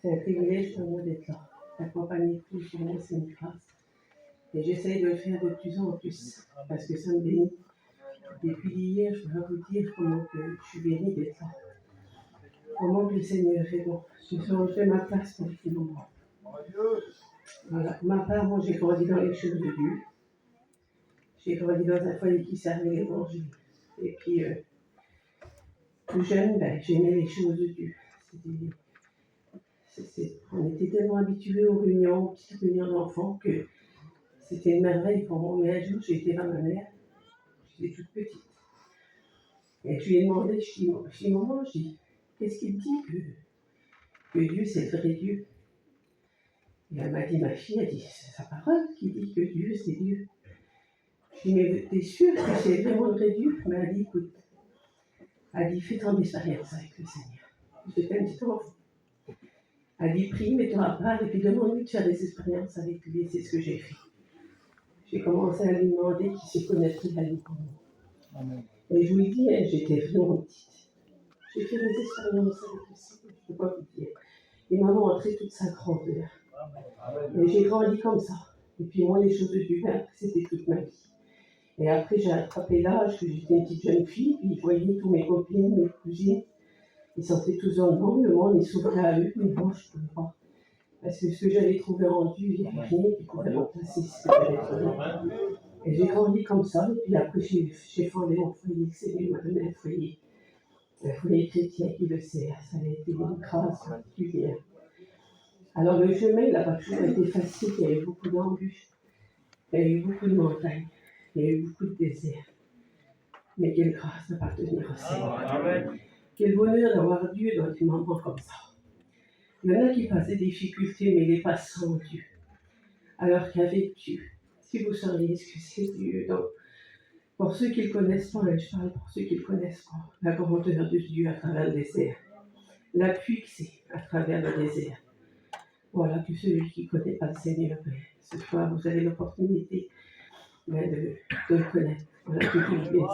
C'est un privilège pour moi d'être là, d'accompagner tout sur moi, c'est une grâce. Et j'essaye de le faire de plus en plus, parce que ça me bénit. Depuis hier, je dois vous dire comment que je suis bénie d'être là. Comment que le Seigneur fait bon. Je changerai ma place pour le moment. Voilà. Pour ma part, moi, j'ai grandi dans les choses de Dieu. J'ai grandi dans un foyer qui servait l'évangile. Et puis, plus jeune, j'aimais les choses de Dieu. On était tellement habitués aux réunions, aux petites réunions d'enfants, que c'était une merveille pour moi. Mais un jour, j'ai été voir ma mère. J'étais toute petite. Et je lui ai demandé, je dis maman, qu'est-ce qu'il dit que Dieu, c'est le vrai Dieu? Et elle m'a dit, ma fille, elle dit, c'est sa parole qui dit que Dieu, c'est Dieu. Je dis, mais t'es sûre que c'est vraiment le vrai Dieu? Mais elle dit, écoute, elle dit, fais ton expérience avec le Seigneur. J'étais un petit enfant. Elle dit, prie, mets-toi à part, et puis demande-lui de faire des expériences avec lui. Et c'est ce que j'ai fait. J'ai commencé à lui demander qui se connaîtrait la vie pour moi. Amen. Et je vous le dis, j'étais vraiment petite. J'ai fait des expériences avec le Seigneur, je ne peux pas vous dire. Il m'a montré toute sa grandeur. Et j'ai grandi comme ça. Et puis moi, les choses de Dieu, c'était toute ma vie. Et après, j'ai attrapé l'âge que j'étais une petite jeune fille, puis je voyais tous mes copines, mes cousines, ils sortaient tous dans le monde, ils s'ouvraient à eux, mais moi, je ne pouvais pas. Parce que ce que j'avais trouvé en Dieu, il n'y avait rien qui pouvait remplacer ce que j'avais trouvé. Et j'ai grandi comme ça, et puis après, j'ai fondé mon foyer, le Seigneur m'a donné un foyer chrétien qui le sert. Ça a été une grâce particulière. Alors le chemin, il n'a pas toujours été facile, il y a eu beaucoup d'embûches, il y a eu beaucoup de montagnes, il y a eu beaucoup de déserts. Mais quelle grâce d'appartenir au Seigneur. Quel bonheur d'avoir Dieu dans une maman comme ça. Il y en a qui passent des difficultés, mais ils les passent sans Dieu. Alors qu'avec Dieu, si vous sauriez ce que c'est Dieu, donc, pour ceux qui ne le connaissent pas, je parle pour ceux qui ne le connaissent pas, la grandeur de Dieu à travers le désert, l'appui que c'est à travers le désert. Voilà, que celui qui ne connaît pas le Seigneur, ce soir, vous avez l'opportunité de le connaître. Voilà, que Dieu vous bénisse.